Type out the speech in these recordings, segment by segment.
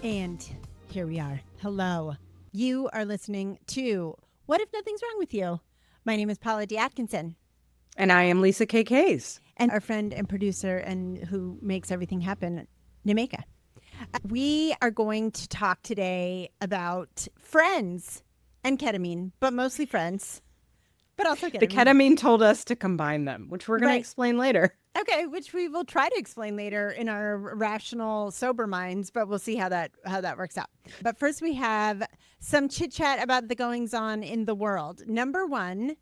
And here we are. Hello. You are listening to What If Nothing's Wrong With You? My name is Paula D. Atkinson. And I am Lisa K. Case. And our friend and producer and who makes everything happen, Nemeka. We are going to talk today about friends and ketamine, but mostly friends, but also ketamine. The ketamine told us to combine them, which we're going to explain later. Okay, which we will try to explain later in our rational, sober minds, but we'll see how that works out. But first we have some chit-chat about the goings-on in the world. Number one,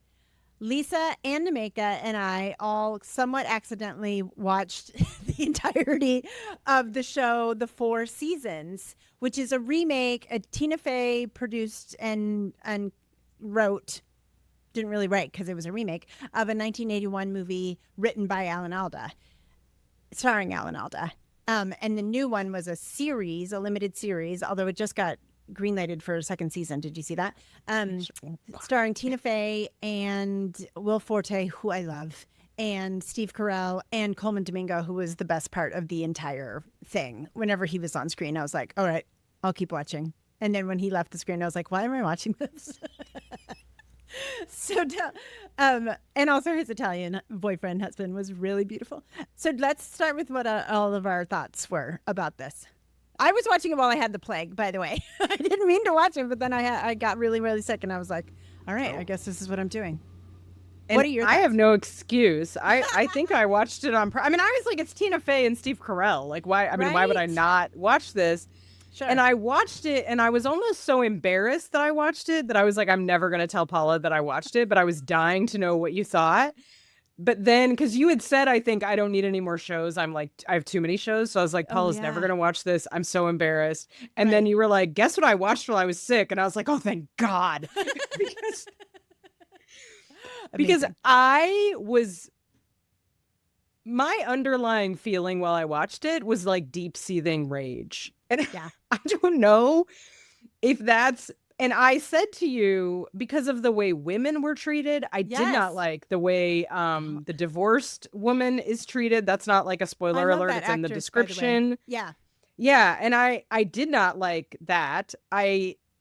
Lisa and Nemeka and I all somewhat accidentally watched the entirety of the show, The Four Seasons, which is a remake, a Tina Fey produced and wrote, didn't really write because it was a remake, of a 1981 movie written by Alan Alda, starring Alan Alda. And the new one was a series, a limited series, although it just got greenlighted for a second season. Did you see that? Starring Tina Fey and Will Forte, who I love, and Steve Carell and Coleman Domingo, who was the best part of the entire thing. Whenever he was on screen, I was like, all right, I'll keep watching. And then when he left the screen, I was like, why am I watching this? And also his Italian boyfriend, husband was really beautiful. So let's start with what all of our thoughts were about this. I was watching it while I had the plague, by the way. I didn't mean to watch it, but then I got really, really sick, and I was like, all right, I guess this is what I'm doing. And what are your thoughts? I have no excuse. I think I watched it on... I was like, it's Tina Fey and Steve Carell. Like, why? I mean, why would I not watch this? Sure. And I watched it, and I was almost so embarrassed that I watched it that I was like, I'm never going to tell Paula that I watched it, but I was dying to know what you thought. But then, because you had said, I think, I don't need any more shows. I'm like, I have too many shows. So I was like, Paula's never going to watch this. I'm so embarrassed. And then you were like, guess what I watched while I was sick? And I was like, oh, thank God. because my underlying feeling while I watched it was like deep seething rage. And I don't know if that's... And I said to you, because of the way women were treated, I did not like the way the divorced woman is treated. That's not like a spoiler alert. It's in the description. Yeah. And I did not like that.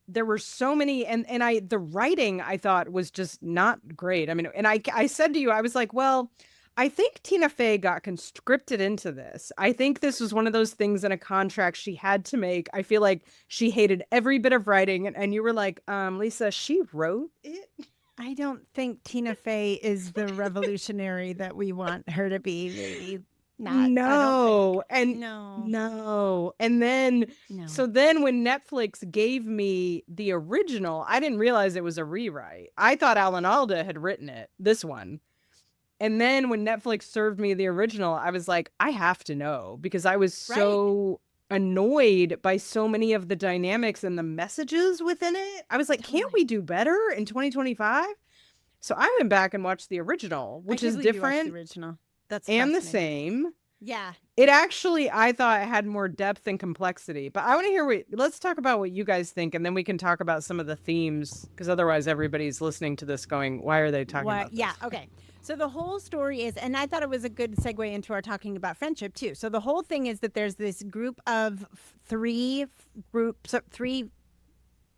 There were so many, and the writing I thought was just not great. I mean, and I said to you, I was like, well, I think Tina Fey got conscripted into this. I think this was one of those things in a contract she had to make. I feel like she hated every bit of writing. And you were like, Lisa, she wrote it? I don't think Tina Fey is the revolutionary that we want her to be. Maybe not. No. So then when Netflix gave me the original, I didn't realize it was a rewrite. I thought Alan Alda had written it, this one. And then when Netflix served me the original, I was like, I have to know, because I was so annoyed by so many of the dynamics and the messages within it. I was like, can't we do better in 2025? So I went back and watched the original, which is different. The original. That's and the same. Yeah. It actually, I thought it had more depth and complexity. But I want to hear let's talk about what you guys think, and then we can talk about some of the themes, because otherwise everybody's listening to this going, why are they talking about this? Yeah, okay. So the whole story is, and I thought it was a good segue into our talking about friendship too. So the whole thing is that there's this group of three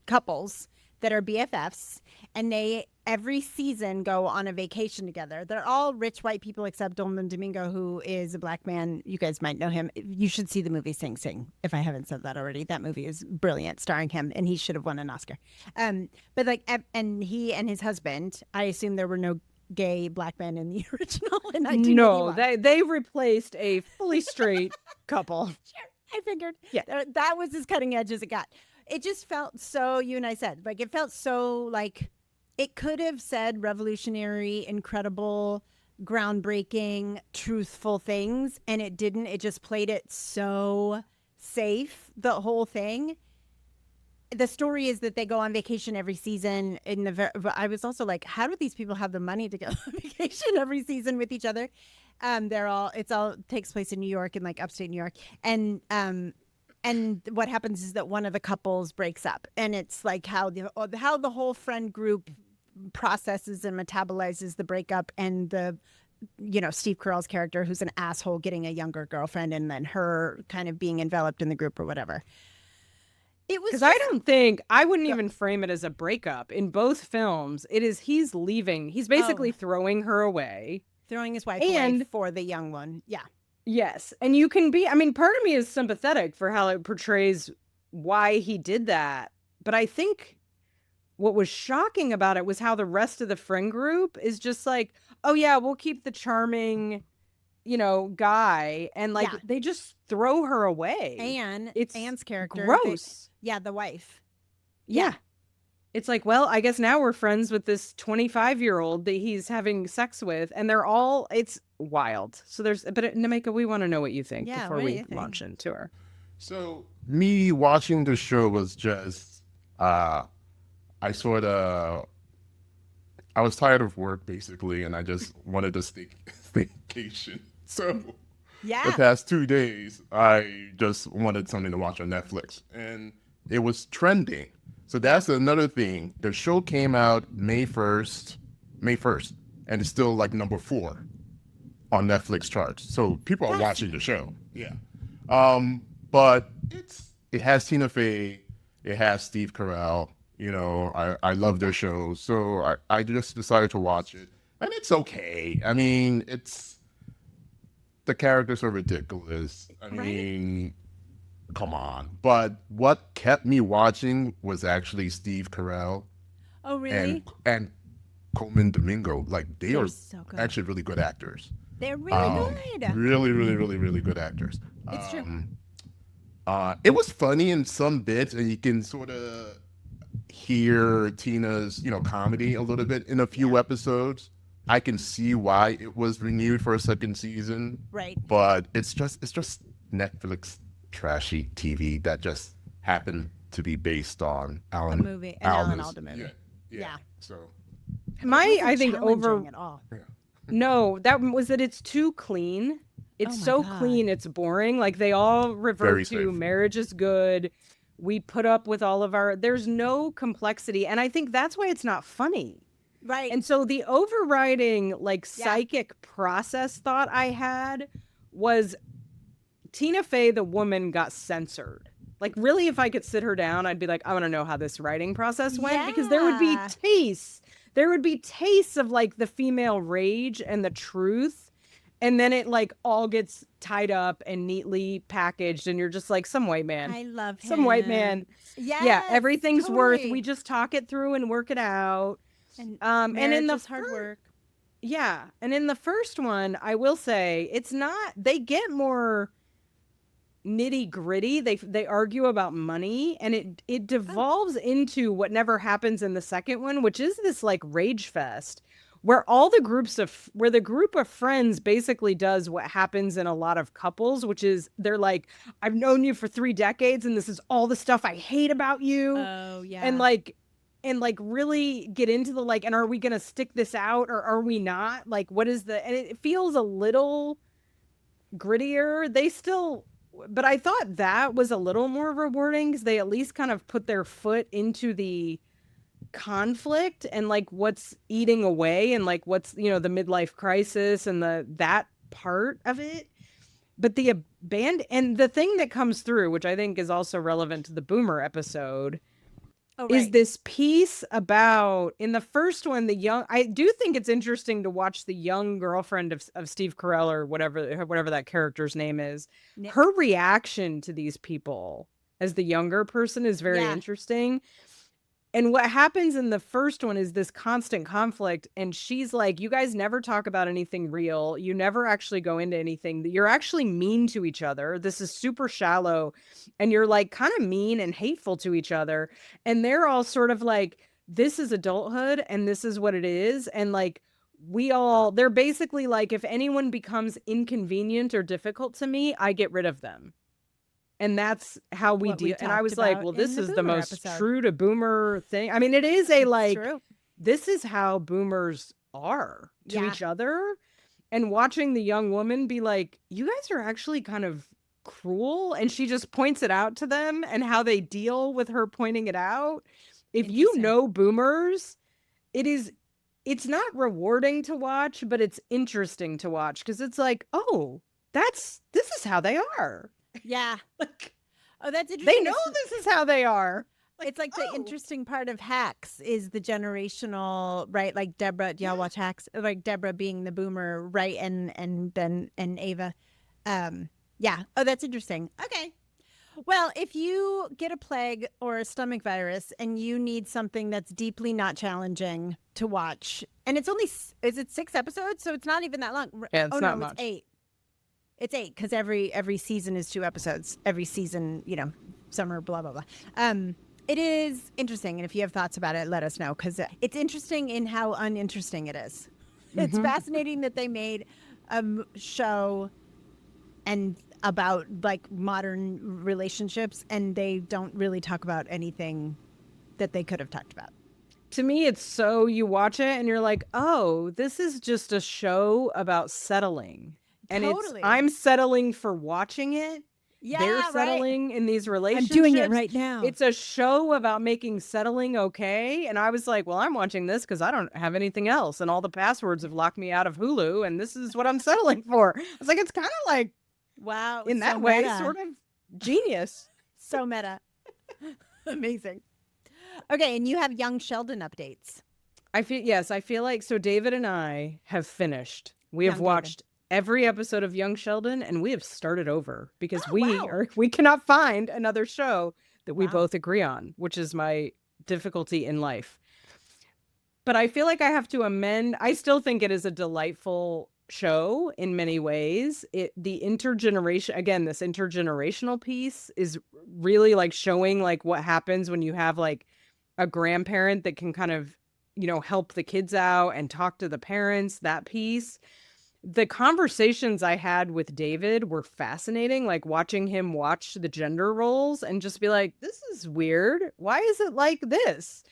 couples that are BFFs, and they every season go on a vacation together. They're all rich white people except Coleman Domingo, who is a black man. You guys might know him. You should see the movie Sing Sing, if I haven't said that already. That movie is brilliant, starring him, and he should have won an Oscar. But like, and he and his husband, I assume there were no gay black men in the original. No, they replaced a fully straight couple. Sure, I figured. Yeah, that was as cutting edge as it got. It just felt so, you and I said, like, it felt so like it could have said revolutionary, incredible, groundbreaking, truthful things, and it didn't. It just played it so safe, the whole thing. The story is that they go on vacation every season. I was also like, how do these people have the money to go on vacation every season with each other? It all takes place in New York, in like upstate New York, and what happens is that one of the couples breaks up, and it's like how the whole friend group processes and metabolizes the breakup, and Steve Carell's character, who's an asshole, getting a younger girlfriend, and then her kind of being enveloped in the group or whatever. It was Because just I wouldn't Yeah. even frame it as a breakup. In both films, he's leaving. He's basically throwing her away. throwing his wife away And for the young one. Yeah. yes, and you can be, I mean, part of me is sympathetic for how it portrays why he did that. But I think what was shocking about it was how the rest of the friend group is just like, oh yeah, we'll keep the charming, guy, and like Yeah. they just throw her away. It's Anne's character. gross. The wife. Yeah. It's like, well, I guess now we're friends with this 25-year-old that he's having sex with, and it's wild. So but Nameka, we want to know what you think before we launch into her. So me watching the show was just, I was tired of work basically, and I just wanted to staycation. So the past 2 days, I just wanted something to watch on Netflix, and it was trending. So that's another thing. The show came out May 1st, and it's still like number 4 on Netflix charts. So people are watching the show. Yeah. But it has Tina Fey, it has Steve Carell. I love their shows. So I just decided to watch it. And it's okay. I mean, the characters are ridiculous. I mean, come on. But what kept me watching was actually Steve Carell. Oh, really? And Coleman Domingo. Like, they are so good. actually really good actors. They're really good. Really, really, really, really good actors. It's true. It was funny in some bits, and you can sort of hear Tina's, comedy a little bit in a few episodes. I can see why it was renewed for a second season. Right. But it's just Netflix trashy TV that just happened to be based on Alan Alda. Yeah. So I think over at all. No, that was that it's too clean. It's so clean, it's boring. Like they all revert to marriage is good. We put up with all of there's no complexity. And I think that's why it's not funny. Right. And so the overriding psychic process thought I had was Tina Fey, the woman, got censored. Like really, if I could sit her down, I'd be like, I want to know how this writing process went, because there would be tastes. There would be tastes of like the female rage and the truth. And then it like all gets tied up and neatly packaged. And you're just like, some white man. I love him. Some white man. Yes, yeah. Everything's worth. totally. We just talk it through and work it out. And in the hard work. Yeah. And in the first one, I will say it's not, they get more nitty gritty. They argue about money, and it devolves into what never happens in the second one, which is this like rage fest where the group of friends basically does what happens in a lot of couples, which is they're like, I've known you for 3 decades and this is all the stuff I hate about you. Oh yeah. And really get into the and are we gonna stick this out or are we not? Like what is and it feels a little grittier. But I thought that was a little more rewarding because they at least kind of put their foot into the conflict and like what's eating away and like what's the midlife crisis and that part of it. But the and the thing that comes through, which I think is also relevant to the Boomer episode, is this piece about, in the first one, I do think it's interesting to watch the young girlfriend of Steve Carell or whatever that character's name is. Nick. Her reaction to these people as the younger person is very interesting. And what happens in the first one is this constant conflict. And she's like, you guys never talk about anything real. You never actually go into anything. You're actually mean to each other. This is super shallow. And you're like kind of mean and hateful to each other. And they're all sort of like, this is adulthood and this is what it is. And like, they're basically like, if anyone becomes inconvenient or difficult to me, I get rid of them. And that's how we deal. And I was like, well, this is the most true to Boomer thing. I mean, it is this is how Boomers are to each other. And watching the young woman be like, you guys are actually kind of cruel. And she just points it out to them and how they deal with her pointing it out. If you know Boomers, it's not rewarding to watch, but it's interesting to watch because it's like, oh, this is how they are. Yeah. Oh, that's interesting. They know this is how they are. It's like the interesting part of Hacks is the generational, right? Like Deborah, do y'all watch Hacks? Like Deborah being the boomer, right? And then and Ava. Yeah. Oh, that's interesting. Okay. Well, if you get a plague or a stomach virus and you need something that's deeply not challenging to watch, and it's only, is it 6 episodes? So it's not even that long. Yeah, it's not much. It's 8. It's 8 because every season is 2 episodes. Every season, summer, blah, blah, blah. It is interesting. And if you have thoughts about it, let us know because it's interesting in how uninteresting it is. It's fascinating that they made a show and about like modern relationships and they don't really talk about anything that they could have talked about. To me, it's so you watch it and you're like, oh, this is just a show about settling. And Totally. I'm settling for watching it. Yeah, they're settling in these relationships. I'm doing it right now. It's a show about making settling okay. And I was like, well, I'm watching this because I don't have anything else. And all the passwords have locked me out of Hulu. And this is what I'm settling for. I was like, it's kind of like, wow. In that way, sort of genius. So meta. Amazing. Okay. And you have young Sheldon updates. I feel like, so David and I have finished. We have watched every episode of Young Sheldon, and we have started over because we cannot find another show that we both agree on, which is my difficulty in life. But I feel like I have to amend. I still think it is a delightful show in many ways. The intergeneration, again, this intergenerational piece is really like showing like what happens when you have like a grandparent that can kind of, help the kids out and talk to the parents, that piece. The conversations I had with David were fascinating, like watching him watch the gender roles and just be like, this is weird. Why is it like this?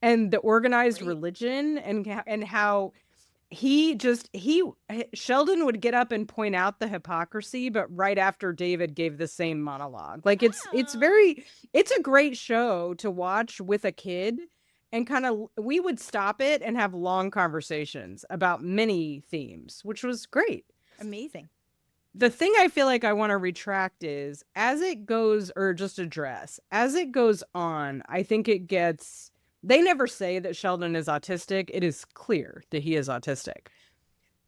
And the organized religion and how Sheldon would get up and point out the hypocrisy, but right after David gave the same monologue. Like it's a great show to watch with a kid. And we would stop it and have long conversations about many themes, which was great. Amazing. The thing I feel like I want to retract is as it goes on, I think they never say that Sheldon is autistic. It is clear that he is autistic.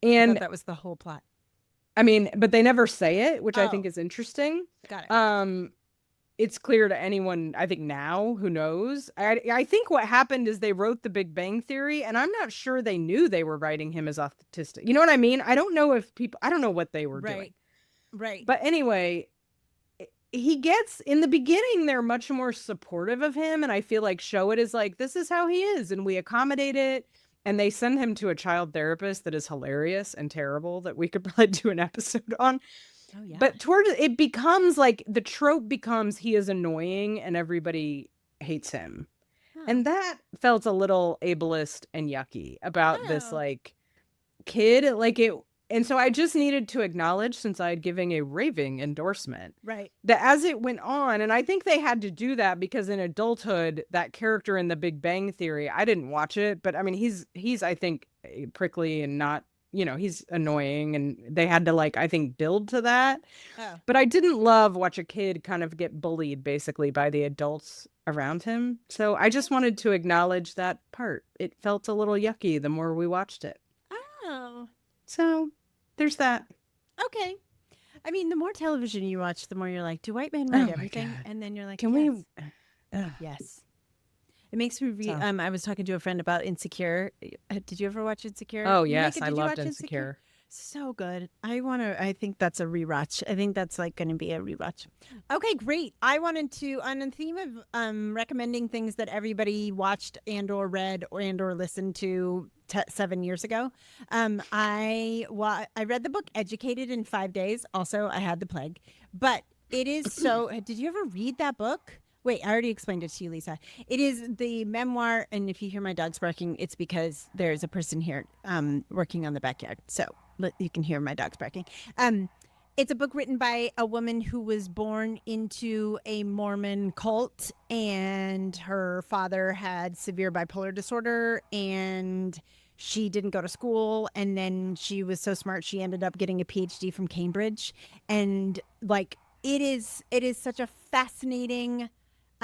And that was the whole plot. I mean, but they never say it, which I think is interesting. Got it. It's clear to anyone, I think now, who knows. I think what happened is they wrote The Big Bang Theory, and I'm not sure they knew they were writing him as autistic. You know what I mean? I don't know what they were doing. Right. But anyway, in the beginning, they're much more supportive of him, and I feel like show it as like, this is how he is, and we accommodate it. And they send him to a child therapist that is hilarious and terrible that we could probably do an episode on. Oh, yeah. But it becomes like the trope becomes he is annoying and everybody hates him. Huh. And that felt a little ableist and yucky about this like kid, like it. And so I just needed to acknowledge, since I had given a raving endorsement, right, that as it went on, and I think they had to do that because in adulthood, that character in The Big Bang Theory, I didn't watch it, but I mean, he's I think prickly and not, he's annoying, and they had to I think build to that. Oh. But I didn't watch a kid kind of get bullied basically by the adults around him. So I just wanted to acknowledge that part. It felt a little yucky the more we watched it. Oh. So there's that. Okay. I mean, the more television you watch, the more you're like, do white men write everything? God. And then you're like, can yes. Yes. It makes me read. I was talking to a friend about Insecure. Did you ever watch Insecure? Oh, yes. I loved Insecure. So good. I think that's a rewatch. I think that's going to be a rewatch. Okay, great. I wanted to, on the theme of recommending things that everybody watched and or read and or listened to 7 years ago. I read the book Educated in 5 Days. Also, I had the plague. But it is so, did you ever read that book? Wait, I already explained it to you, Lisa. It is the memoir, and if you hear my dogs barking, it's because there's a person here working on the backyard. So you can hear my dogs barking. It's a book written by a woman who was born into a Mormon cult, and her father had severe bipolar disorder, and she didn't go to school, and then she was so smart she ended up getting a PhD from Cambridge, and It is such a fascinating.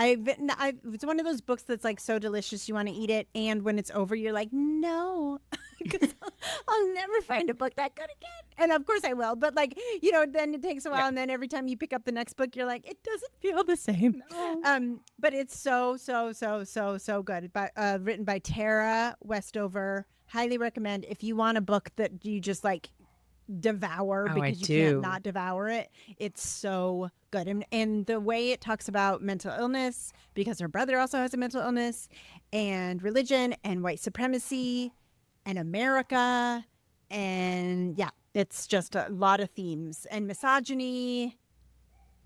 It's one of those books that's like so delicious you want to eat it, and when it's over, you're like, no, because I'll never find a book that good again. And of course I will, but like then it takes a while, and then every time you pick up the next book, you're like, it doesn't feel the same. No. But it's so good. Written by Tara Westover. Highly recommend if you want a book that you just like devour because you can't not devour it. It's so good. And the way it talks about mental illness, because her brother also has a mental illness, and religion and white supremacy and America, and it's just a lot of themes, and misogyny.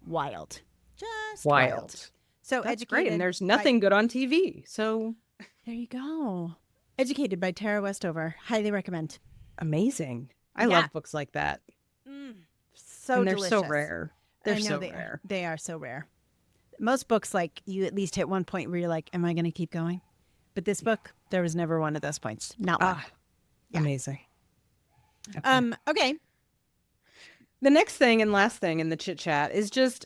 Wild. Just wild. So that's great. And there's nothing good on TV. So there you go. Educated by Tara Westover. Highly recommend. Amazing. I love books like that. So and they're delicious. so rare. They're so rare. They are so rare. Most books, like, you at least hit one point where you're like, am I going to keep going? But this book, there was never one of those points. Not one. Amazing. Okay. The next thing and last thing in the chit chat is just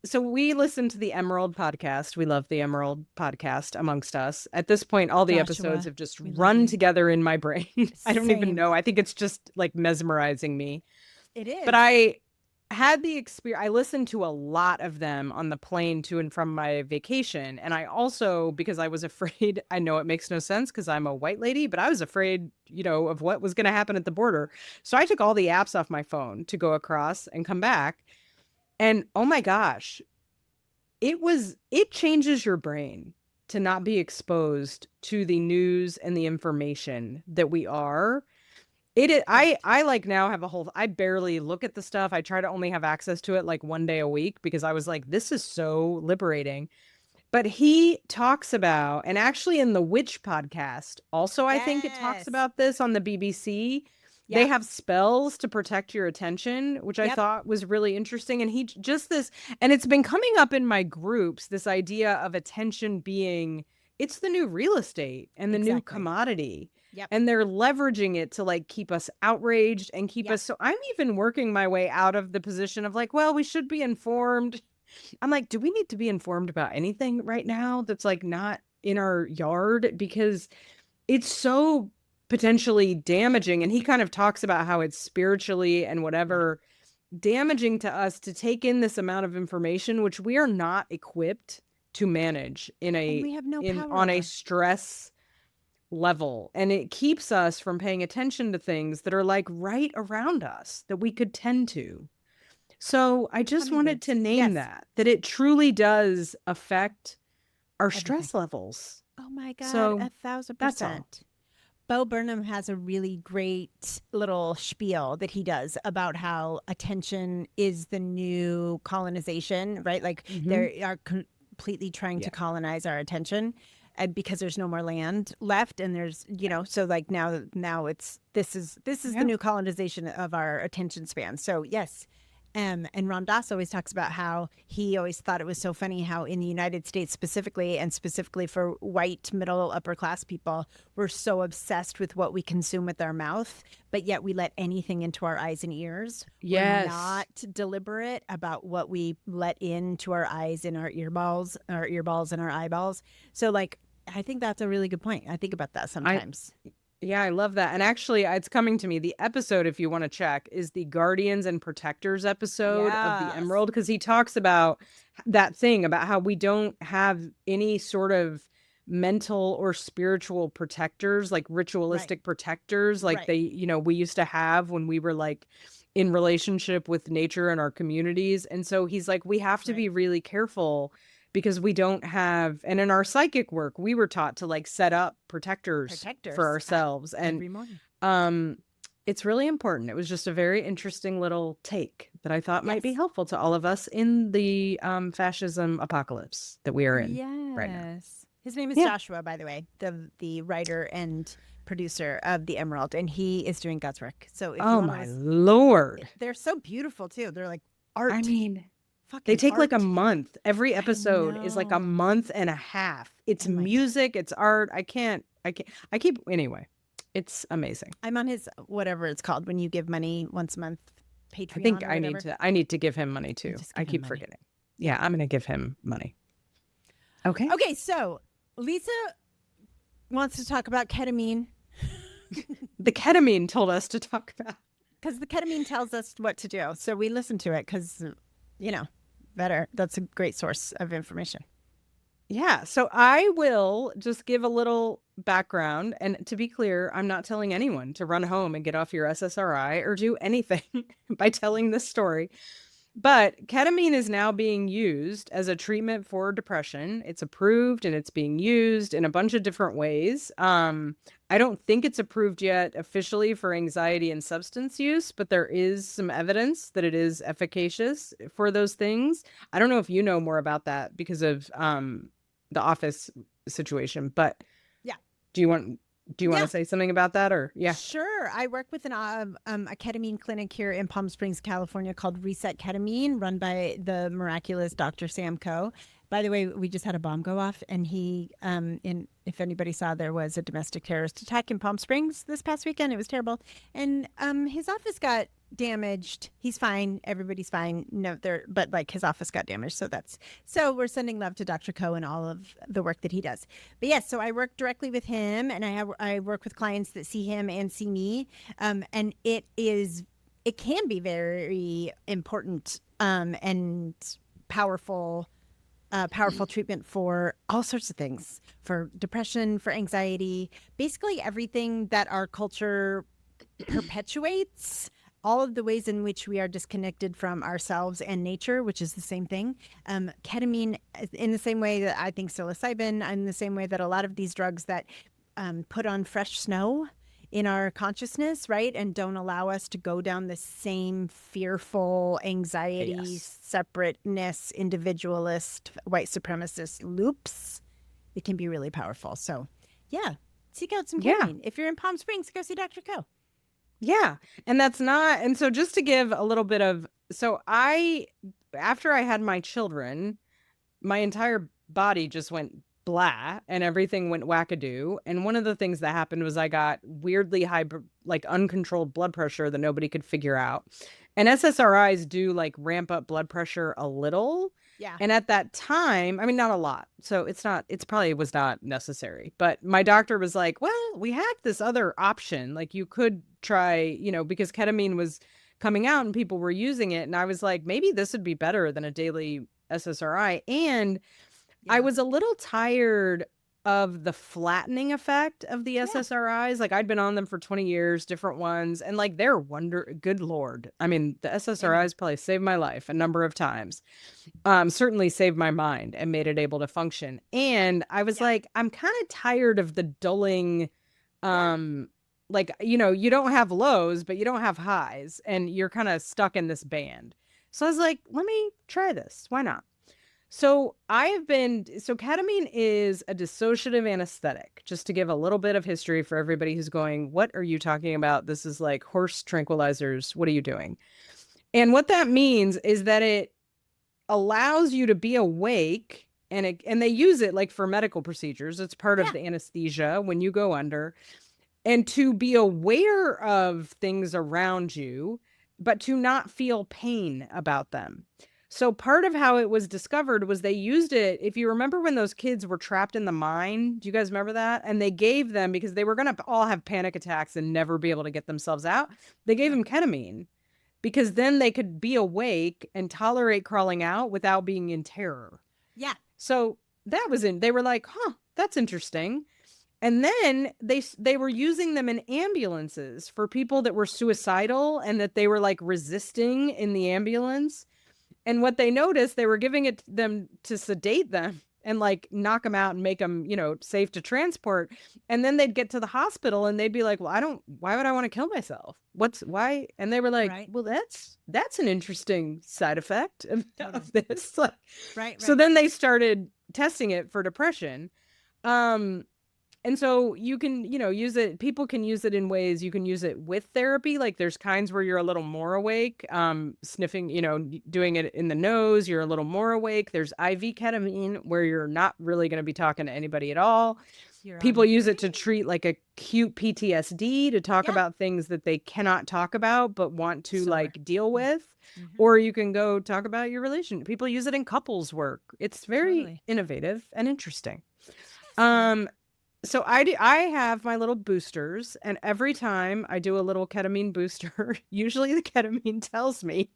so we listen to the Emerald podcast. We love the Emerald podcast amongst us. At this point, all the episodes have just run together in my brain. I don't even know. I think it's just like mesmerizing me. It is. But I had the experience. I listened to a lot of them on the plane to and from my vacation. And I also, because I was afraid, I know it makes no sense because I'm a white lady, but I was afraid, of what was going to happen at the border. So I took all the apps off my phone to go across and come back. And oh my gosh, it changes your brain to not be exposed to the news and the information that we are. I like now have I barely look at the stuff. I try to only have access to it like one day a week because I was like, this is so liberating. But he talks about, and actually in the Witch podcast, also, I think it talks about this on the BBC. They have spells to protect your attention, which I thought was really interesting. And and it's been coming up in my groups, this idea of attention being, it's the new real estate and the new commodity. Yep. And they're leveraging it to like keep us outraged and keep us. So I'm even working my way out of the position of like, well, we should be informed. I'm like, do we need to be informed about anything right now that's like not in our yard? Because it's so potentially damaging. And he kind of talks about how it's spiritually and whatever damaging to us to take in this amount of information, which we are not equipped to manage we have no power on a stress level. And it keeps us from paying attention to things that are like right around us that we could tend to. So I just wanted to name that it truly does affect our stress levels. Oh my God, so 1,000%. That's all. Bo Burnham has a really great little spiel that he does about how attention is the new colonization, right? Like they are completely trying to colonize our attention, and because there's no more land left, and there's so like now this is the new colonization of our attention span. So yes. And Ram Dass always talks about how he always thought it was so funny how in the United States specifically, and specifically for white middle upper class people, we're so obsessed with what we consume with our mouth, but yet we let anything into our eyes and ears. Yes. We're not deliberate about what we let into our eyes and our earballs and our eyeballs. So like, I think that's a really good point. I think about that sometimes. Yeah, I love that. And actually, it's coming to me. The episode, if you want to check, is the Guardians and Protectors episode of the Emerald, because he talks about that thing about how we don't have any sort of mental or spiritual protectors, like ritualistic protectors, like they, we used to have when we were like in relationship with nature and our communities. And so he's like, we have to be really careful because we don't have, and in our psychic work, we were taught to like set up protectors for ourselves. Every morning. It's really important. It was just a very interesting little take that I thought might be helpful to all of us in the fascism apocalypse that we are in right now. His name is Joshua, by the way, the writer and producer of The Emerald, and he is doing God's work. So if oh my Lord. They're so beautiful too. They're like art. I mean, they take like a month. Every episode is like a month and a half. It's music, it's art. Anyway, it's amazing. I'm on his, whatever it's called, when you give money once a month. Patreon. I think or I need to give him money too. I keep forgetting. Yeah, I'm going to give him money. Okay. Okay, so Lisa wants to talk about ketamine. The ketamine told us to talk about. Because the ketamine tells us what to do. So we listen to it because, better. That's a great source of information. Yeah. So I will just give a little background. And to be clear, I'm not telling anyone to run home and get off your SSRI or do anything by telling this story. But ketamine is now being used as a treatment for depression. It's approved and it's being used in a bunch of different ways. I don't think it's approved yet officially for anxiety and substance use, but there is some evidence that it is efficacious for those things. I don't know if you know more about that because of the office situation, but yeah. Do you want to say something about that or yeah? Sure. I work with a ketamine clinic here in Palm Springs, California called Reset Ketamine, run by the miraculous Dr. Sam Coe. By the way, we just had a bomb go off, and he, if anybody saw, there was a domestic terrorist attack in Palm Springs this past weekend. It was terrible, and his office got damaged. He's fine. Everybody's fine. No, but like his office got damaged. So we're sending love to Dr. Coe and all of the work that he does. But yes, so I work directly with him, and I work with clients that see him and see me, and it can be very important and powerful treatment for all sorts of things, for depression, for anxiety, basically everything that our culture perpetuates, all of the ways in which we are disconnected from ourselves and nature, which is the same thing. Ketamine, in the same way that I think psilocybin, in the same way that a lot of these drugs that put on fresh snow in our consciousness, right? And don't allow us to go down the same fearful, anxiety, separateness, individualist, white supremacist loops. It can be really powerful. So yeah, seek out some ketamine. If you're in Palm Springs, go see Dr. Coe. Yeah. And so just to give a little bit of, after I had my children, my entire body just went blah and everything went wackadoo. And one of the things that happened was I got weirdly high, like uncontrolled blood pressure that nobody could figure out. And SSRIs do like ramp up blood pressure a little. Yeah. And at that time, I mean, not a lot. So it's probably was not necessary. But my doctor was like, well, we had this other option. Like you could try, because ketamine was coming out and people were using it. And I was like, maybe this would be better than a daily SSRI. And I was a little tired of the flattening effect of the SSRIs. Like I'd been on them for 20 years, different ones. And like they're good Lord. I mean, the SSRIs probably saved my life a number of times. Certainly saved my mind and made it able to function. And I was like, I'm kind of tired of the dulling, like, you don't have lows, but you don't have highs and you're kind of stuck in this band. So I was like, let me try this. Why not? So ketamine is a dissociative anesthetic, just to give a little bit of history for everybody who's going, what are you talking about? This is like horse tranquilizers. What are you doing? And what that means is that it allows you to be awake and they use it like for medical procedures. It's part of the anesthesia when you go under, and to be aware of things around you, but to not feel pain about them. So part of how it was discovered was they used it. If you remember when those kids were trapped in the mine, do you guys remember that? And they gave them, because they were going to all have panic attacks and never be able to get themselves out, they gave them ketamine because then they could be awake and tolerate crawling out without being in terror. Yeah. So they were like, that's interesting. And then they were using them in ambulances for people that were suicidal and that they were like resisting in the ambulance. And what they noticed, they were giving it them to sedate them and like knock them out and make them, safe to transport. And then they'd get to the hospital and they'd be like, well, why would I want to kill myself? Why? And they were like, well, that's an interesting side effect of this. Like, right. So then they started testing it for depression. And so you can, use it. People can use it in ways. You can use it with therapy. Like there's kinds where you're a little more awake, sniffing, doing it in the nose. You're a little more awake. There's IV ketamine where you're not really going to be talking to anybody at all. People use it to treat like acute PTSD, to talk about things that they cannot talk about but want to like deal with. Or you can go talk about your relation. People use it in couples work. It's very innovative and interesting. So I have my little boosters, and every time I do a little ketamine booster, usually the ketamine tells me,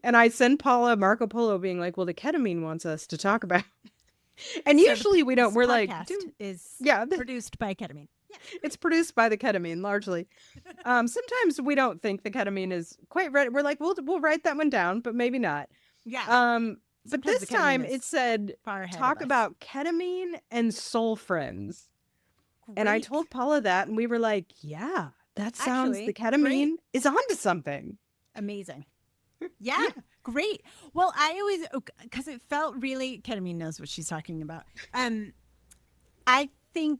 and I send Paula Marco Polo being like, well, the ketamine wants us to talk about. And so usually we don't. We're like, is produced by ketamine. Yeah. It's produced by the ketamine largely. Sometimes we don't think the ketamine is quite ready. We're like, we'll write that one down, but maybe not. Yeah. But this time it said, talk about ketamine and soul friends. Great. And I told Paula that, and we were like, yeah, that sounds, the ketamine is onto something. Amazing. Yeah, great. Well, I always, because it felt really, ketamine knows what she's talking about. I think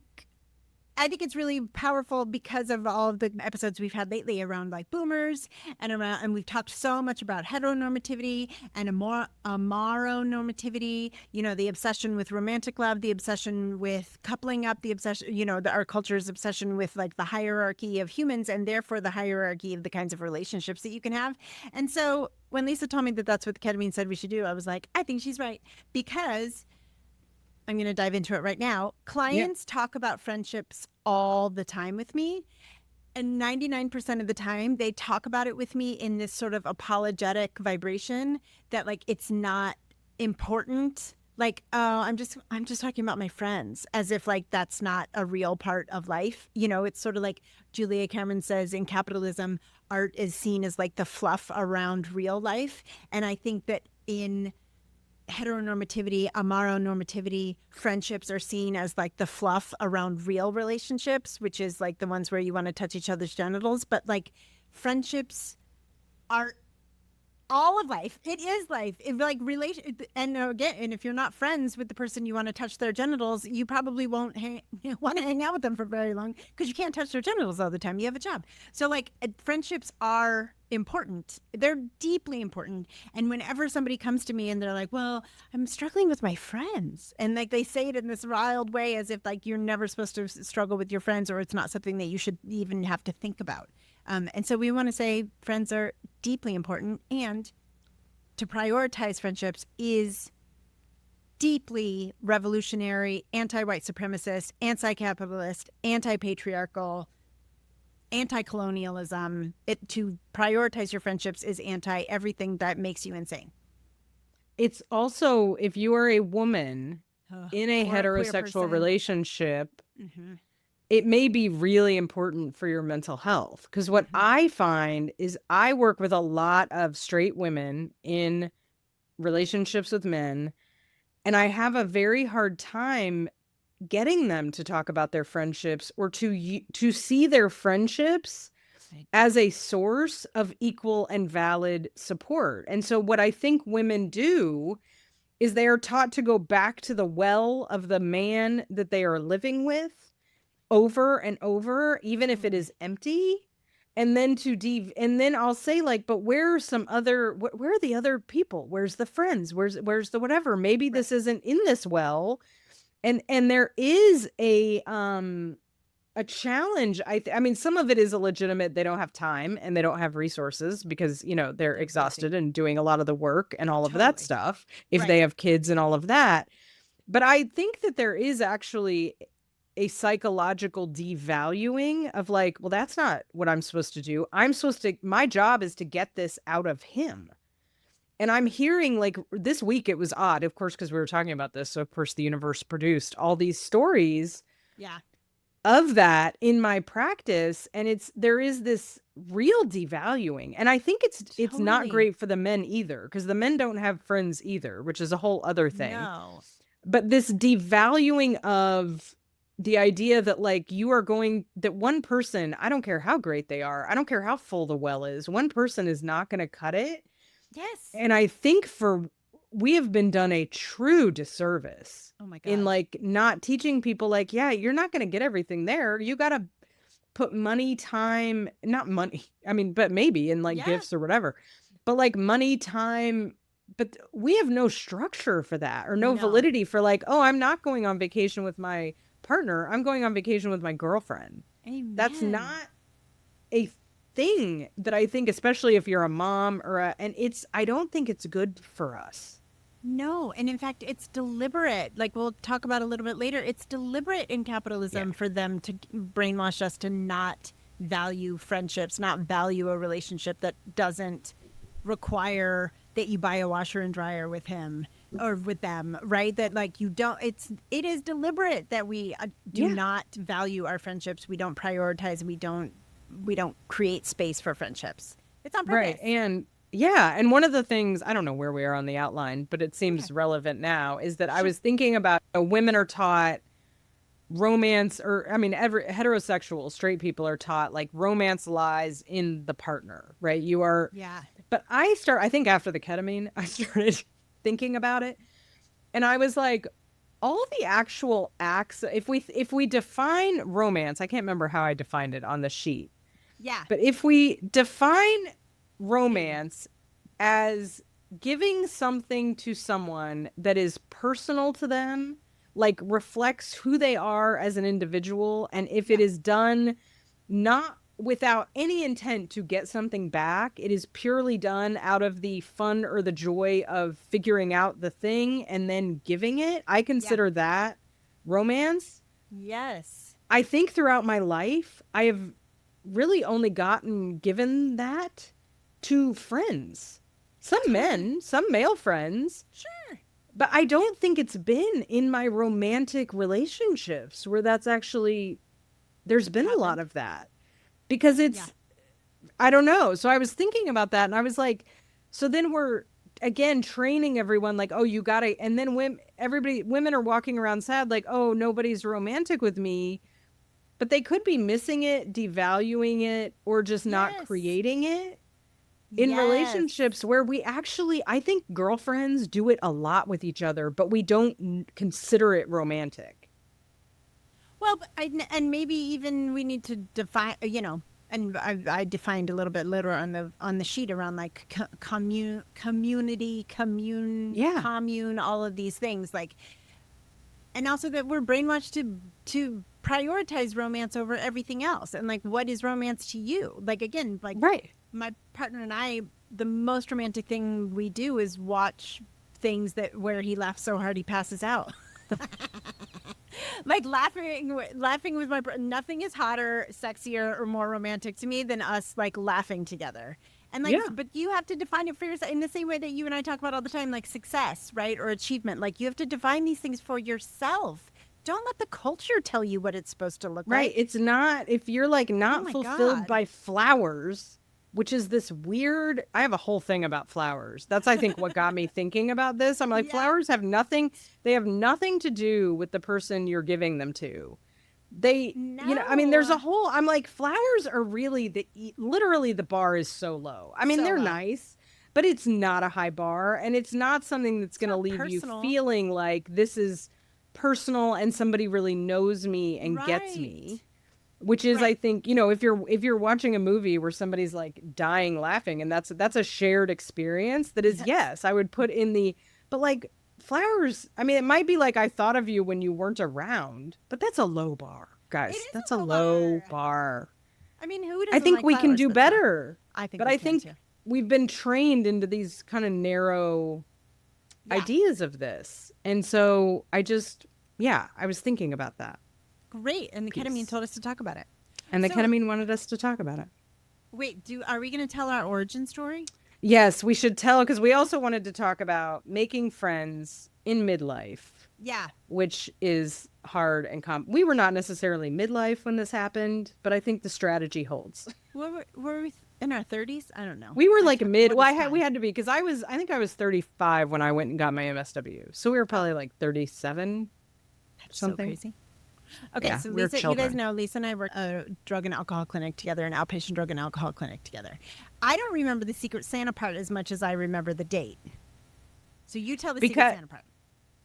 it's really powerful because of all of the episodes we've had lately around like boomers and we've talked so much about heteronormativity and amoronormativity, the obsession with romantic love, the obsession with coupling up, the obsession, our culture's obsession with like the hierarchy of humans and therefore the hierarchy of the kinds of relationships that you can have. And so when Lisa told me that that's what ketamine said we should do, I was like, I think she's right, because I'm going to dive into it right now. Clients talk about friendships all the time with me. And 99% of the time, they talk about it with me in this sort of apologetic vibration that like, it's not important. Like, oh, I'm just talking about my friends, as if like, that's not a real part of life. It's sort of like Julia Cameron says in Capitalism, art is seen as like the fluff around real life. And I think that in heteronormativity, amoronormativity, friendships are seen as like the fluff around real relationships, which is like the ones where you want to touch each other's genitals. But like friendships are all of life. It is life. It, like relation, and again, and if you're not friends with the person you want to touch their genitals, you probably won't want to hang out with them for very long because you can't touch their genitals all the time. You have a job. So like friendships are important. They're deeply important. And whenever somebody comes to me and they're like, well, I'm struggling with my friends, and like they say it in this wild way as if like you're never supposed to struggle with your friends, or it's not something that you should even have to think about. And so we want to say friends are deeply important, and to prioritize friendships is deeply revolutionary, anti-white supremacist, anti-capitalist, anti-patriarchal, anti-colonialism. To prioritize your friendships is anti-everything that makes you insane. It's also, if you are a woman in a heterosexual relationship, it may be really important for your mental health. Because what I find is I work with a lot of straight women in relationships with men, and I have a very hard time getting them to talk about their friendships or to see their friendships as a source of equal and valid support. And so what I think women do is they are taught to go back to the well of the man that they are living with over and over, even if it is empty, and then and then I'll say like, but where are some other, where are the other people? Where's the friends? Where's the whatever? Maybe this isn't in this well. And there is a challenge. I mean, some of it is illegitimate. They don't have time and they don't have resources because, they're exhausted and doing a lot of the work and all of that stuff, if they have kids and all of that. But I think that there is actually a psychological devaluing of like, well, that's not what I'm supposed to do. My job is to get this out of him. And I'm hearing like this week, it was odd, of course, because we were talking about this. So of course the universe produced all these stories of that in my practice. And there is this real devaluing. And I think it's not great for the men either, because the men don't have friends either, which is a whole other thing. No. But this devaluing of the idea that like that one person, I don't care how great they are, I don't care how full the well is, one person is not going to cut it. Yes. And I think for we have been done a true disservice in like not teaching people like, yeah, you're not going to get everything there. You got to put money, time, not money. I mean, but maybe in like gifts or whatever, but like money, time. But we have no structure for that or no validity for like, oh, I'm not going on vacation with my partner. I'm going on vacation with my girlfriend. Amen. That's not a thing that I think, especially if you're a mom and I don't think it's good for us. No. And in fact, it's deliberate. Like we'll talk about a little bit later. It's deliberate in capitalism for them to brainwash us to not value friendships, not value a relationship that doesn't require that you buy a washer and dryer with him or with them, right? That like you don't, it is deliberate that we do not value our friendships. We don't prioritize. We don't create space for friendships. It's on purpose. Right. And and one of the things, I don't know where we are on the outline, but it seems relevant now, is that I was thinking about women are taught romance, or I mean, every heterosexual straight people are taught like romance lies in the partner, right? You are. Yeah. But I think after the ketamine, I started thinking about it, and I was like, all the actual acts. If we define romance, I can't remember how I defined it on the sheet. Yeah. But if we define romance as giving something to someone that is personal to them, like reflects who they are as an individual, and if it is done not without any intent to get something back, it is purely done out of the fun or the joy of figuring out the thing and then giving it, I consider that romance. Yes. I think throughout my life, I have really only given that to friends. Some men, some male friends. Sure. But I don't think it's been in my romantic relationships where that's actually, there's been a lot of that. Because it's, I don't know. So I was thinking about that and I was like, so then we're, again, training everyone like, oh, you gotta, and then women are walking around sad like, oh, nobody's romantic with me. But they could be missing it, devaluing it, or just not creating it in relationships where we actually, I think girlfriends do it a lot with each other, but we don't consider it romantic. Well, and maybe even we need to define, and I defined a little bit later on the sheet around like community, commune, all of these things, like, and also that we're brainwashed to prioritize romance over everything else. And like, what is romance to you? Like, again, like my partner and I, the most romantic thing we do is watch things where he laughs so hard he passes out. Like laughing with my brother. Nothing is hotter, sexier, or more romantic to me than us like laughing together. And like, but you have to define it for yourself in the same way that you and I talk about all the time, like success, right? Or achievement. Like you have to define these things for yourself. Don't let the culture tell you what it's supposed to look like. Right. It's not, if you're like not fulfilled by flowers, which is this weird, I have a whole thing about flowers. That's, I think, what got me thinking about this. I'm like, flowers have nothing to do with the person you're giving them to. I mean, there's a whole, I'm like, flowers are really literally the bar is so low. I mean, they're nice, but it's not a high bar. And it's not something that's going to leave you feeling like this is personal and somebody really knows me and gets me. Which is, I think, if you're watching a movie where somebody's like dying laughing, and that's a shared experience that is, yes, I would put in but like flowers, I mean, it might be like I thought of you when you weren't around, but that's a low bar, guys. That's a low bar. I mean, who doesn't I think like we flowers can do better. I think, but I think we've been trained into these kind of narrow ideas of this, and so I was thinking about that. Great. And the ketamine told us to talk about it. And the ketamine wanted us to talk about it. Wait, are we going to tell our origin story? Yes, we should tell, because we also wanted to talk about making friends in midlife. Yeah. Which is hard and we were not necessarily midlife when this happened, but I think the strategy holds. Were we in our 30s? I don't know. We were like mid. Well, we had to be, because I think I was 35 when I went and got my MSW. So we were probably like 37. That's something. So crazy. Okay, so Lisa, you guys know Lisa and I work a drug and alcohol clinic together, an outpatient drug and alcohol clinic together. I don't remember the Secret Santa part as much as I remember the date. So you tell the Secret Santa part.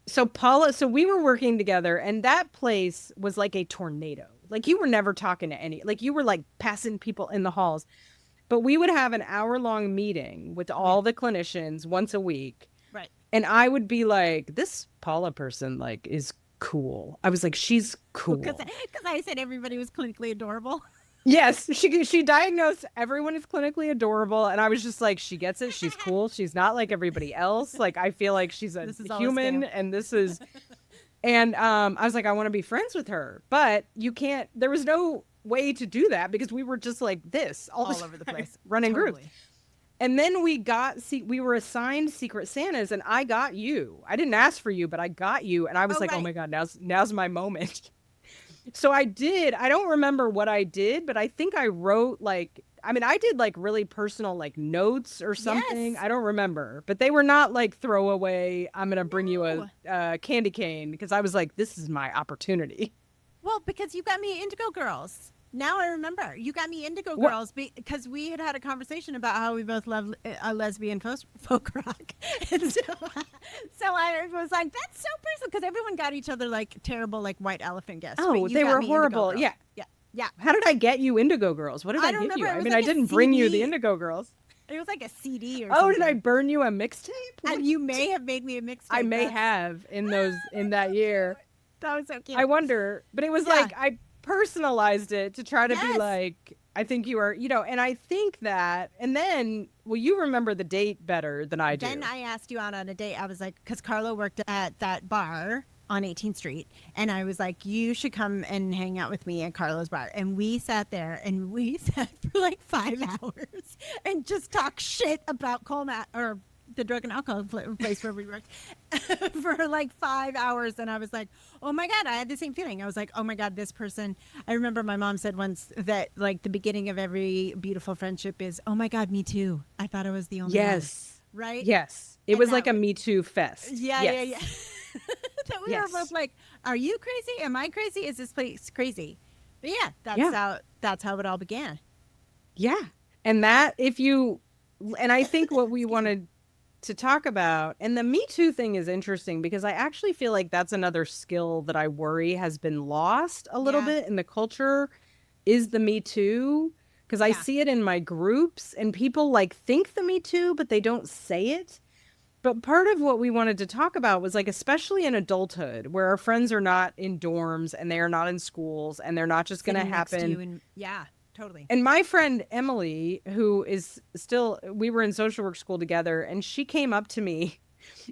So Paula, so we were working together, and that place was like a tornado. Like you were never talking to like you were like passing people in the halls. But we would have an hour-long meeting with all the clinicians once a week. Right. And I would be like, this Paula person like is cool. I was like, she's cool. Because I said everybody was clinically adorable. Yes, she diagnosed everyone is clinically adorable, and I was just like, she gets it. She's cool. She's not like everybody else. Like I feel like she's a human, and this is. And I was like, I want to be friends with her, but you can't. There was no way to do that because we were just like this all over the place, running groups. And then we were assigned Secret Santas, and I got you. I didn't ask for you, but I got you, and I was oh my God, now's my moment. So I don't remember what I did, but I think I wrote I did like really personal like notes or something. Yes. I don't remember, but they were not like throwaway. I'm going to bring you a candy cane, because I was like, this is my opportunity. Well, because you got me Indigo Girls. Now I remember. You got me Indigo Girls because we had a conversation about how we both love lesbian folk rock. And so I was like, that's so personal, because everyone got each other like terrible like white elephant gifts. Oh, they were horrible. Yeah. How did I get you Indigo Girls? What did I give you? I mean, I didn't bring you the Indigo Girls. It was like a CD or something. Oh, did I burn you a mixtape? And you may have made me a mixtape. I may have in that year. That was so cute. I wonder, but it was like I personalized it to try to be like, I think you are, and I think that, and then, well, you remember the date better than I do. Then I asked you out on a date. I was like, because Carlo worked at that bar on 18th Street, and I was like, you should come and hang out with me at Carlo's bar. And we sat there, and we sat for like 5 hours and just talked shit about Colmac, or the drug and alcohol place where we worked, for like 5 hours. And I was like, oh my God, I had the same feeling. I was like, oh my God, this person. I remember my mom said once that like the beginning of every beautiful friendship is, oh my God, me too. I thought I was the only one. Right? Yes. It was like a Me Too fest. Yeah. That we were both like, are you crazy? Am I crazy? Is this place crazy? But that's how it all began. Yeah. And I think what we wanted to talk about, and the Me Too thing is interesting, because I actually feel like that's another skill that I worry has been lost a little bit in the culture, is the Me Too. Because I see it in my groups, and people like think the Me Too, but they don't say it. But part of what we wanted to talk about was like, especially in adulthood, where our friends are not in dorms and they are not in schools, and they're not just going to happen. Totally. And my friend Emily, who is still, we were in social work school together, and she came up to me,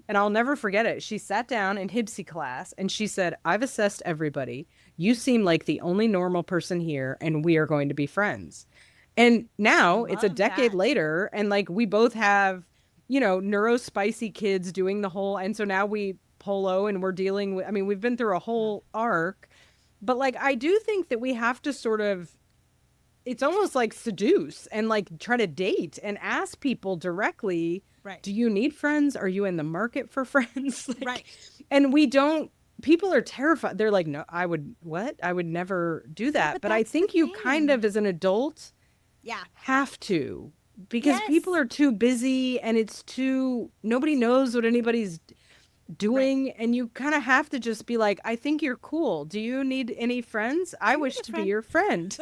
and I'll never forget it. She sat down in Hibsy class, and she said, I've assessed everybody. You seem like the only normal person here, and we are going to be friends. And now it's a decade later, and like we both have, neurospicy kids doing the whole, and so now we polo, and we're dealing with, we've been through a whole arc. But like, I do think that we have to sort of, it's almost like seduce and like try to date and ask people directly, do you need friends? Are you in the market for friends? And people are terrified. They're like, no, I would never do that. But I think you kind of, as an adult, have to, because people are too busy, and nobody knows what anybody's doing. And you kind of have to just be like, I think you're cool. Do you need any friends? I wish to be your friend.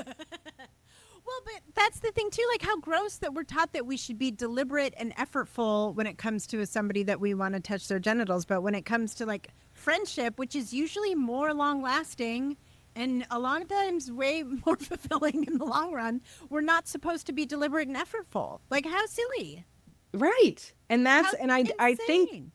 Well, but that's the thing too, like how gross that we're taught that we should be deliberate and effortful when it comes to somebody that we want to touch their genitals. But when it comes to like friendship, which is usually more long lasting and a lot of times way more fulfilling in the long run, we're not supposed to be deliberate and effortful. Like, how silly. Right. And that's, and I think,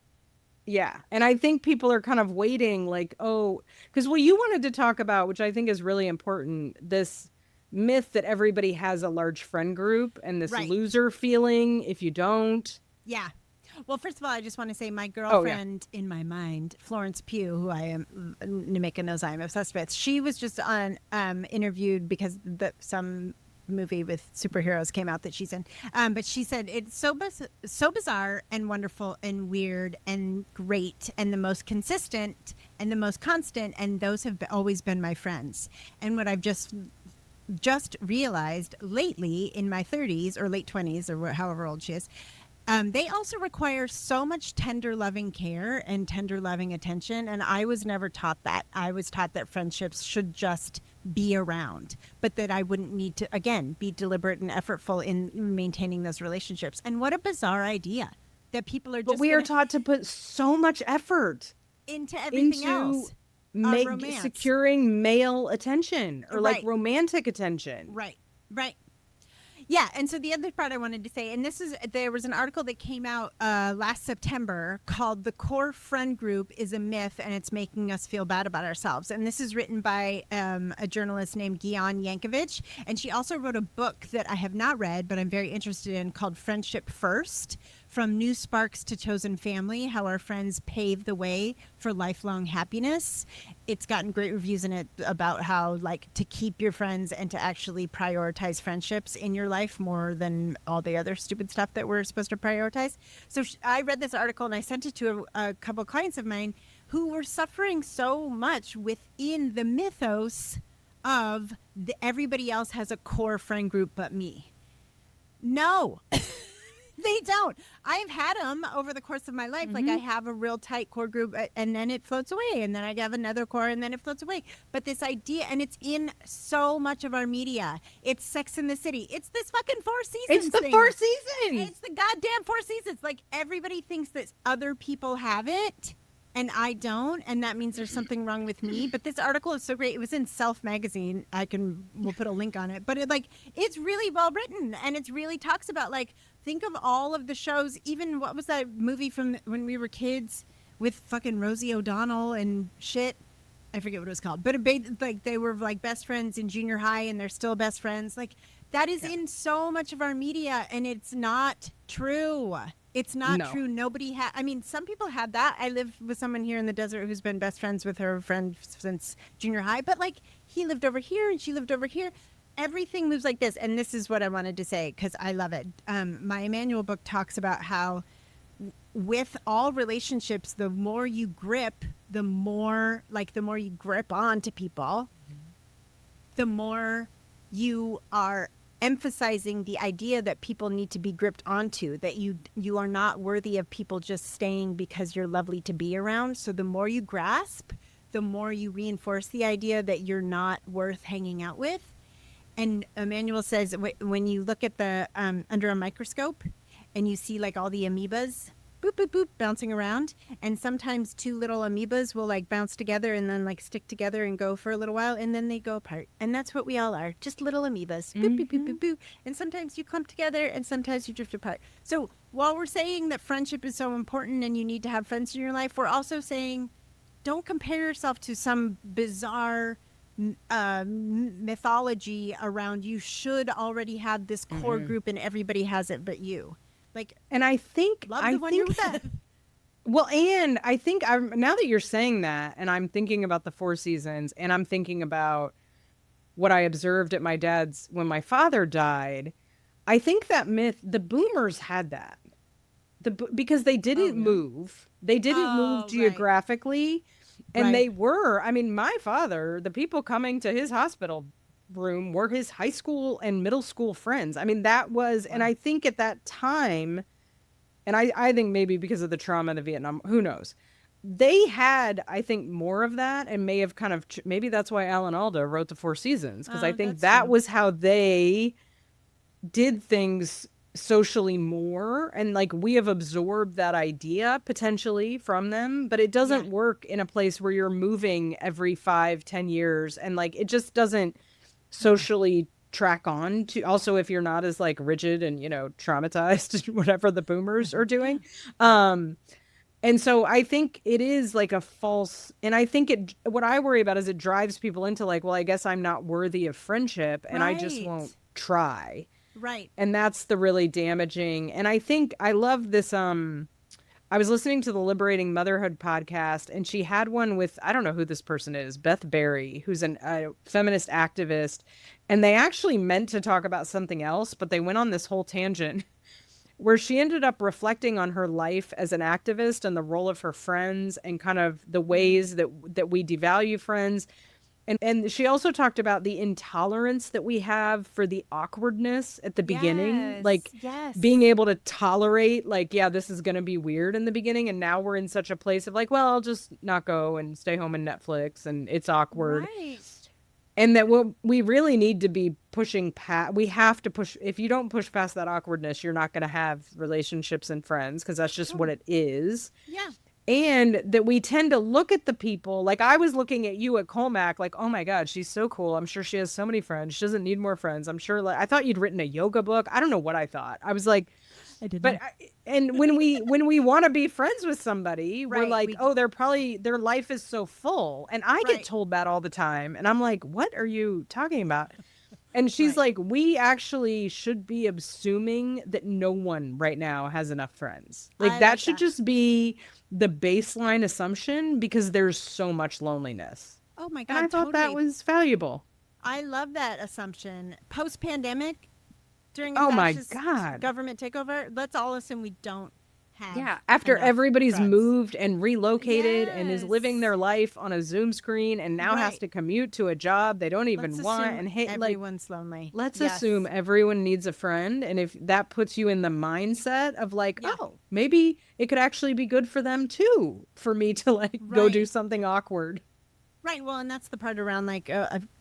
and I think people are kind of waiting like, because you wanted to talk about, which I think is really important, this myth that everybody has a large friend group, and this loser feeling if you don't. Yeah. Well, first of all, I just want to say my girlfriend in my mind, Florence Pugh, who I am, Namika knows I am obsessed with, she was just on interviewed because some movie with superheroes came out that she's in. But she said it's so bizarre and wonderful and weird and great and the most consistent and the most constant. And those have always been my friends. And what I've just realized lately in my 30s or late 20s or however old she is They also require so much tender, loving care and tender, loving attention. And I was never taught that. I was taught that friendships should just be around, but that I wouldn't need to, again, be deliberate and effortful in maintaining those relationships. And what a bizarre idea that people are just. But we are taught to put so much effort into everything else. Securing male attention or like romantic attention. Right. Yeah, and so the other part I wanted to say, and there was an article that came out last September called "The Core Friend Group is a Myth and It's Making Us Feel Bad About Ourselves." And this is written by a journalist named Gian Yankovic. And she also wrote a book that I have not read, but I'm very interested in, called "Friendship First: From New Sparks to Chosen Family, How Our Friends Pave the Way for Lifelong Happiness." It's gotten great reviews in it about how, like, to keep your friends and to actually prioritize friendships in your life more than all the other stupid stuff that we're supposed to prioritize. So I read this article and I sent it to a couple of clients of mine who were suffering so much within the mythos of everybody else has a core friend group but me. No. They don't. I've had them over the course of my life. Like, I have a real tight core group and then it floats away, and then I have another core and then it floats away. But this idea, and it's in so much of our media. It's Sex and the City. It's this fucking Four Seasons It's the thing. 4 seasons. It's the goddamn Four Seasons. Like, everybody thinks that other people have it and I don't, and that means there's something wrong with me. But this article is so great. It was in Self magazine. We'll put a link on it. But it's really well written, and it really talks about, like, think of all of the shows. Even what was that movie from when we were kids with fucking Rosie O'Donnell and shit? I forget what it was called. But they were like best friends in junior high, and they're still best friends. Like, that is in so much of our media, and it's not true. It's not true. Nobody had. I mean, some people had that. I lived with someone here in the desert who's been best friends with her friend since junior high. But, like, he lived over here and she lived over here. Everything moves like this. And this is what I wanted to say because I love it. My Emmanuel book talks about how with all relationships, the more you grip, the more you grip onto people, the more you are emphasizing the idea that people need to be gripped onto, that you are not worthy of people just staying because you're lovely to be around. So the more you grasp, the more you reinforce the idea that you're not worth hanging out with. And Emmanuel says when you look at the under a microscope and you see, like, all the amoebas boop, boop, boop, bouncing around. And sometimes two little amoebas will, like, bounce together and then, like, stick together and go for a little while, and then they go apart. And that's what we all are, just little amoebas. Boop, boop, boop, boop, boop. And sometimes you clump together and sometimes you drift apart. So while we're saying that friendship is so important and you need to have friends in your life, we're also saying don't compare yourself to some bizarre mythology around you should already have this core group and everybody has it but you. Like, and I think love the one you're with. Well, and I think now that you're saying that, and I'm thinking about the Four Seasons, and I'm thinking about what I observed at my dad's when my father died, I think that myth, the boomers had that. Because they didn't move. They didn't move geographically. And they were, I mean, my father, the people coming to his hospital room were his high school and middle school friends. I mean, that was, and I think at that time, and I think maybe because of the trauma of the Vietnam, who knows? They had, I think, more of that, and may have kind of, maybe that's why Alan Alda wrote the Four Seasons, because I think that was how they did things socially more, and like we have absorbed that idea potentially from them, but it doesn't work in a place where you're moving every 5-10 years, and like it just doesn't socially track on to. Also, if you're not as like rigid and, you know, traumatized whatever the boomers are doing, and so I think it is like a false, and I think what I worry about is it drives people into like, well, I guess I'm not worthy of friendship and I just won't try. Right. And that's the really damaging. And I think I love this. I was listening to the Liberating Motherhood podcast, and she had one with, I don't know who this person is, Beth Berry, who's a feminist activist. And they actually meant to talk about something else, but they went on this whole tangent where she ended up reflecting on her life as an activist and the role of her friends and kind of the ways that we devalue friends. And she also talked about the intolerance that we have for the awkwardness at the beginning. Like being able to tolerate, like, yeah, this is going to be weird in the beginning. And now we're in such a place of like, well, I'll just not go and stay home and Netflix and it's awkward. Right. And that we really need to be pushing past, we have to push, if you don't push past that awkwardness, you're not going to have relationships and friends because that's just what it is. Yeah. And that we tend to look at the people, like I was looking at you at Colmac, like, oh my God, she's so cool. I'm sure she has so many friends. She doesn't need more friends. I'm sure, like, I thought you'd written a yoga book. I don't know what I thought. I was like, I did. But and when we want to be friends with somebody, we're like, oh, their life is so full. And I get told that all the time. And I'm like, what are you talking about? And she's like, we actually should be assuming that no one right now has enough friends. Like that should just be the baseline assumption because there's so much loneliness. Oh my God. And I thought that was valuable. I love that assumption. Post-pandemic, during government takeover, let's all assume we don't have after everybody's friends. Moved and relocated and is living their life on a Zoom screen and now has to commute to a job they don't even want and everyone's lonely. Let's assume everyone needs a friend, and if that puts you in the mindset of like, oh, maybe it could actually be good for them too, for me to like go do something awkward. Right. Well, and that's the part around like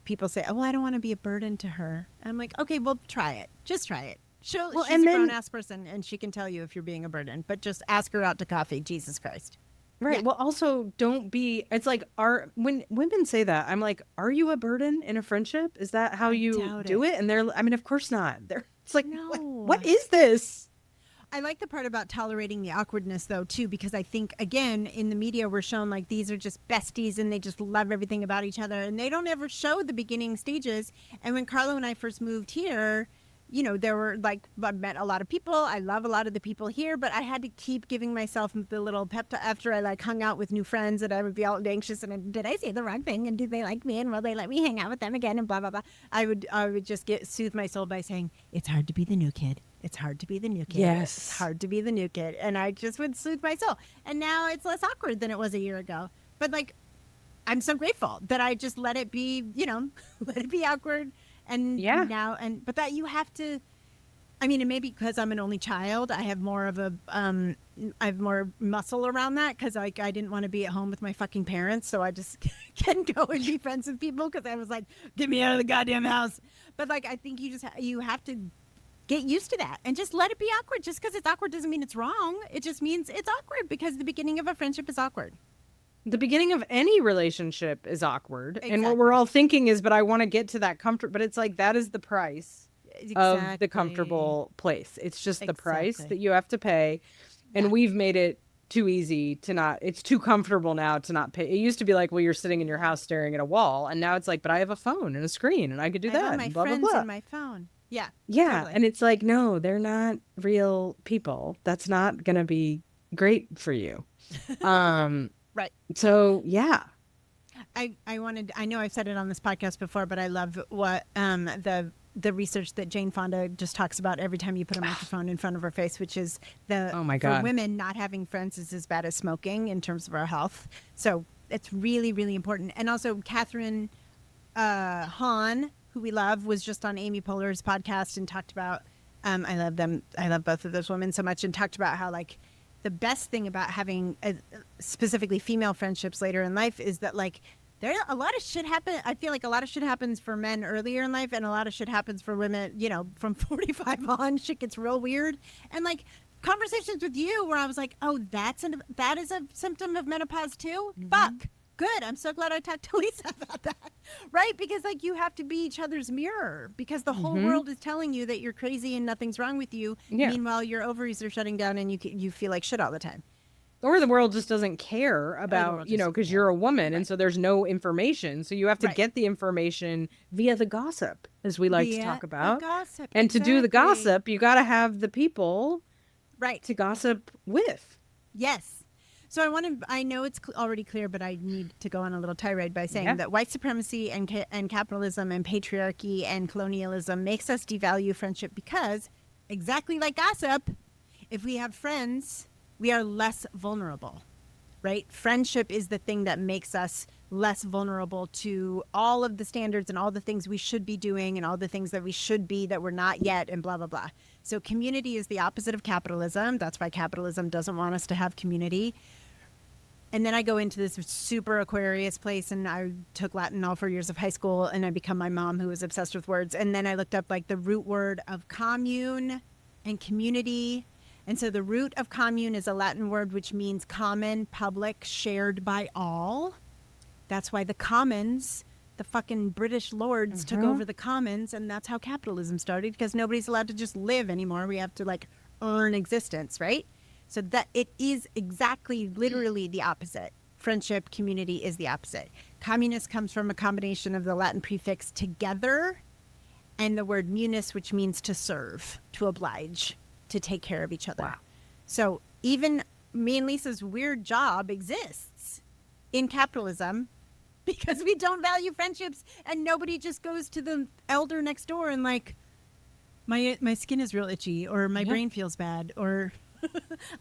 people say, oh, well, I don't want to be a burden to her. And I'm like, okay, well, try it. Just try it. She's a grown-ass person, and she can tell you if you're being a burden. But just ask her out to coffee. Jesus Christ. Right. Yeah. Well, also, don't be... It's like, when women say that, I'm like, are you a burden in a friendship? Is that how you do it? And they're... I mean, of course not. It's like, no. What is this? I like the part about tolerating the awkwardness, though, too, because I think, again, in the media, we're shown like these are just besties and they just love everything about each other. And they don't ever show the beginning stages. And when Carlo and I first moved here... You know, there were like, I met a lot of people. I love a lot of the people here, but I had to keep giving myself the little pep after I like hung out with new friends, and I would be all anxious. And did I say the wrong thing? And do they like me? And will they let me hang out with them again? And blah, blah, blah. I would just soothe my soul by saying, it's hard to be the new kid. It's hard to be the new kid. Yes. It's hard to be the new kid. And I just would soothe my soul. And now it's less awkward than it was a year ago. But like, I'm so grateful that I just let it be, let it be awkward. And but that you have to, I mean, and maybe because I'm an only child, I have more of I have more muscle around that because I didn't want to be at home with my fucking parents. So I just can go and be friends with people because I was like, get me out of the goddamn house. But like, I think you have to get used to that and just let it be awkward. Just because it's awkward doesn't mean it's wrong. It just means it's awkward because the beginning of a friendship is awkward. The beginning of any relationship is awkward. Exactly. And what we're all thinking is, but I want to get to that comfort. But it's like, that is the price of the comfortable place. It's just the price that you have to pay. And we've made it too easy to not, it's too comfortable now to not pay. It used to be like, well, you're sitting in your house staring at a wall. And now it's like, but I have a phone and a screen and I could do that. I have my blah, friends blah, blah. and my phone. Yeah. Yeah. Totally. And it's like, no, they're not real people. That's not going to be great for you. Right. So, yeah. I know I've said it on this podcast before, but I love what the research that Jane Fonda just talks about every time you put a microphone in front of her face, which is for women, not having friends is as bad as smoking in terms of our health. So it's really, really important. And also Catherine Hahn, who we love, was just on Amy Poehler's podcast and talked about, I love them. I love both of those women so much, and talked about how like, the best thing about having specifically female friendships later in life is that like a lot of shit happen. I feel like a lot of shit happens for men earlier in life and a lot of shit happens for women, from 45 on, shit gets real weird. And like conversations with you where I was like, oh, that is a symptom of menopause too? Mm-hmm. Fuck. Good. I'm so glad I talked to Lisa about that. Right? Because like you have to be each other's mirror because the whole world is telling you that you're crazy and nothing's wrong with you. Yeah. Meanwhile, your ovaries are shutting down and you feel like shit all the time. Or the world just doesn't care about, because you're a woman and so there's no information. So you have to get the information via the gossip, as we like to talk about. Gossip, and to do the gossip, you got to have the people to gossip with. Yes. So I know it's already clear, but I need to go on a little tirade by saying that white supremacy and capitalism and patriarchy and colonialism makes us devalue friendship because, exactly like gossip, if we have friends, we are less vulnerable, right? Friendship is the thing that makes us less vulnerable to all of the standards and all the things we should be doing and all the things that we should be that we're not yet and blah, blah, blah. So community is the opposite of capitalism. That's why capitalism doesn't want us to have community. And then I go into this super Aquarius place, and I took Latin all 4 years of high school, and I become my mom who was obsessed with words. And then I looked up like the root word of commune and community. And so the root of commune is a Latin word which means common, public, shared by all. That's why the commons, the fucking British lords took over the commons, and that's how capitalism started, because nobody's allowed to just live anymore. We have to like earn existence, right? So that it is exactly literally the opposite. Friendship, community is the opposite. Communist comes from a combination of the Latin prefix together and the word munus, which means to serve, to oblige, to take care of each other. Wow. So even me and Lisa's weird job exists in capitalism because we don't value friendships, and nobody just goes to the elder next door and like, my skin is real itchy, or my brain feels bad, or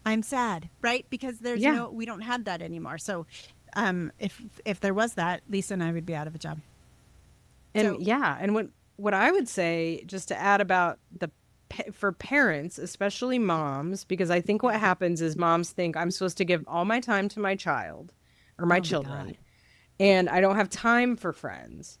I'm sad, right? Because there's we don't have that anymore. So if there was that, Lisa and I would be out of a job. And and what I would say, just to add about for parents, especially moms, because I think what happens is moms think I'm supposed to give all my time to my child or my children, and I don't have time for friends.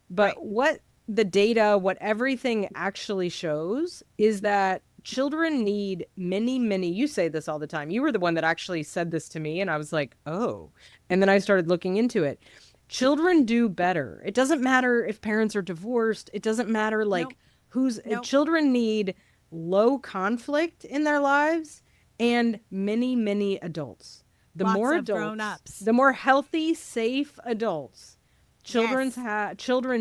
But what the data, what everything actually shows is that children need many, you say this all the time. You were the one that actually said this to me, and I was like, oh. And then I started looking into it. Children do better. It doesn't matter if parents are divorced. It doesn't matter children need low conflict in their lives and many adults. The Lots more of adults, grown-ups. the more healthy, safe adults children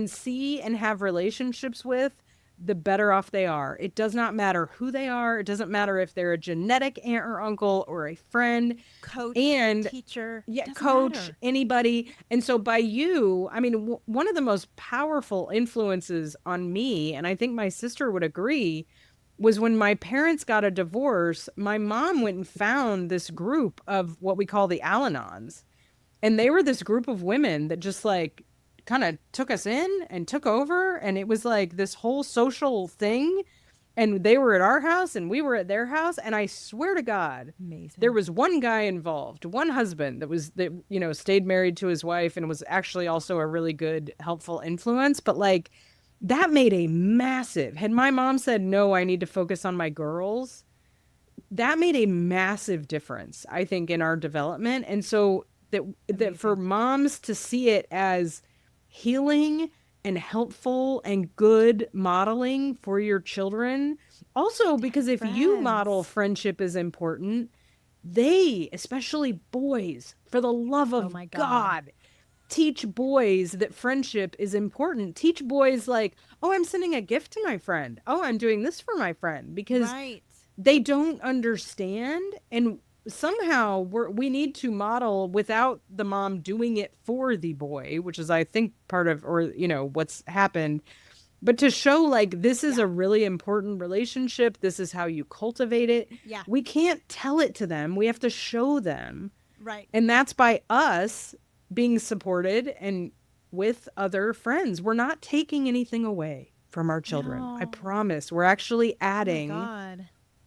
see and have relationships with, the better off they are. It does not matter who they are. It doesn't matter if they're a genetic aunt or uncle or a friend, coach, and teacher, coach, matter. Anybody. And so by you, I mean, one of the most powerful influences on me, and I think my sister would agree, was when my parents got a divorce, my mom went and found this group of what we call the Al-Anons. And they were this group of women that just like kind of took us in and took over. And it was like this whole social thing. And they were at our house and we were at their house. And I swear to God, amazing, there was one guy involved, one husband that stayed married to his wife and was actually also a really good, helpful influence. But like that made a massive, had my mom said, no, I need to focus on my girls, that made a massive difference, I think, in our development. And so that for moms to see it as healing and helpful and good modeling for your children. Also, because if you model friendship is important, they, especially boys, for the love of God, teach boys that friendship is important. Teach boys like, oh, I'm sending a gift to my friend. Oh, I'm doing this for my friend, because they don't understand. And somehow we need to model without the mom doing it for the boy, which is, I think, part of, or, what's happened, but to show like, this is a really important relationship. This is how you cultivate it. Yeah. We can't tell it to them. We have to show them. Right. And that's by us being supported and with other friends. We're not taking anything away from our children. No. I promise. We're actually adding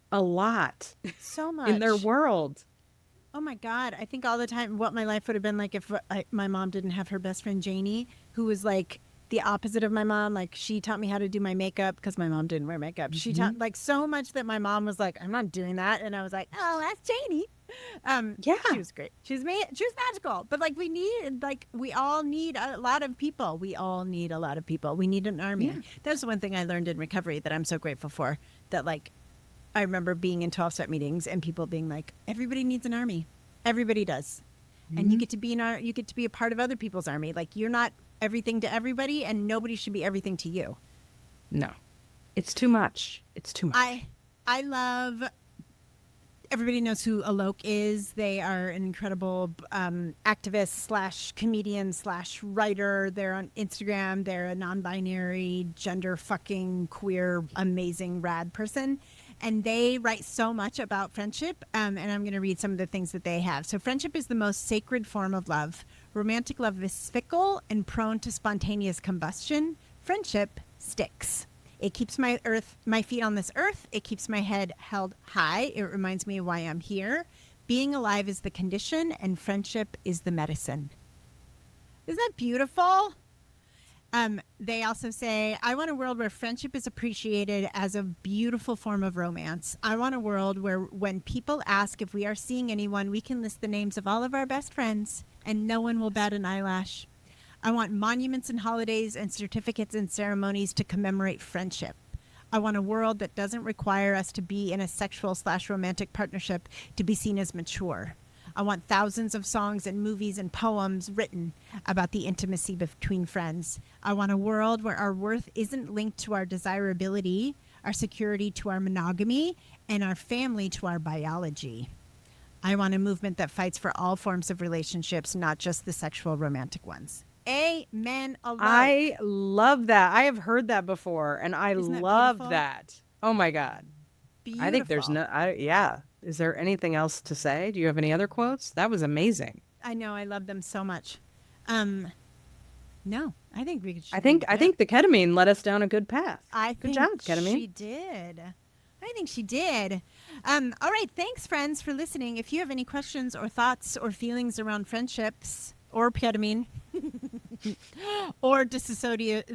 a lot, so much in their world. Oh my God. I think all the time what my life would have been like if my mom didn't have her best friend Janie, who was like the opposite of my mom. Like, she taught me how to do my makeup because my mom didn't wear makeup. She taught like so much that my mom was like, I'm not doing that. And I was like, oh, that's Janie. She was great. She was magical. But like, we all need a lot of people. We all need a lot of people. We need an army. Yeah. That's one thing I learned in recovery that I'm so grateful for, that like, I remember being in 12-step meetings and people being like, everybody needs an army. Everybody does. Mm-hmm. And you get to be a part of other people's army. Like, you're not everything to everybody, and nobody should be everything to you. No. It's too much. It's too much. I love, everybody knows who Alok is. They are an incredible activist / comedian / writer. They're on Instagram. They're a non-binary, gender fucking queer, amazing, rad person. And they write so much about friendship, and I'm going to read some of the things that they have. So friendship is the most sacred form of love, Romantic love is fickle and prone to spontaneous combustion. Friendship sticks. It keeps my feet on this earth. It keeps my head held high. It reminds me of why I'm here. Being alive is the condition, and friendship is the medicine. Isn't that beautiful? They also say, I want a world where friendship is appreciated as a beautiful form of romance. I want a world where when people ask if we are seeing anyone, we can list the names of all of our best friends and no one will bat an eyelash. I want monuments and holidays and certificates and ceremonies to commemorate friendship. I want a world that doesn't require us to be in a sexual/romantic partnership to be seen as mature. I want thousands of songs and movies and poems written about the intimacy between friends. I want a world where our worth isn't linked to our desirability, our security to our monogamy, and our family to our biology. I want a movement that fights for all forms of relationships, not just the sexual romantic ones. Amen. I love that. I have heard that before, and I love that. Oh my God. Beautiful. I think there's yeah. Is there anything else to say? Do you have any other quotes? That was amazing. I know. I love them so much. No, I think we could. I think the ketamine led us down a good path. Good job, ketamine. She did. I think she did. All right. Thanks, friends, for listening. If you have any questions or thoughts or feelings around friendships or ketamine or dissociative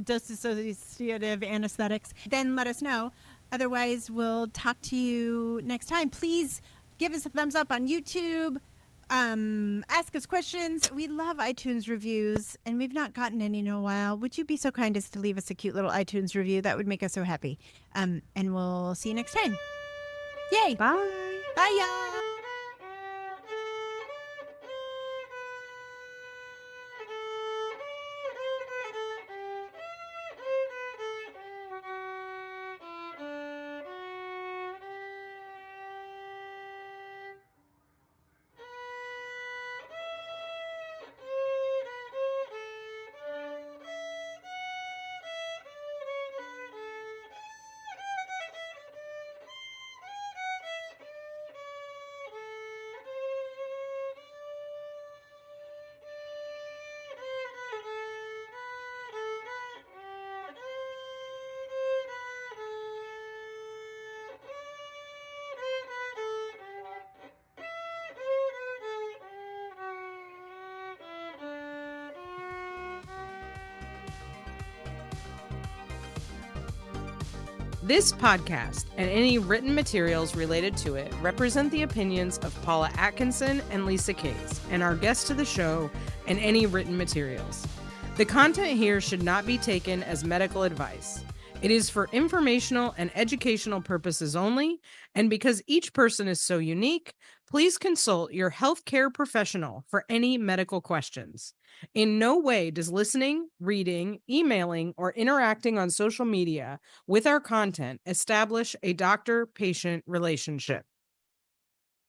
anesthetics, then let us know. Otherwise, we'll talk to you next time. Please give us a thumbs up on YouTube. Ask us questions. We love iTunes reviews, and we've not gotten any in a while. Would you be so kind as to leave us a cute little iTunes review? That would make us so happy. And we'll see you next time. Yay. Bye. Bye, y'all. This podcast and any written materials related to it represent the opinions of Paula Atkinson and Lisa Case and our guests to the show and any written materials. The content here should not be taken as medical advice. It is for informational and educational purposes only, and because each person is so unique, please consult your healthcare professional for any medical questions. In no way does listening, reading, emailing, or interacting on social media with our content establish a doctor-patient relationship.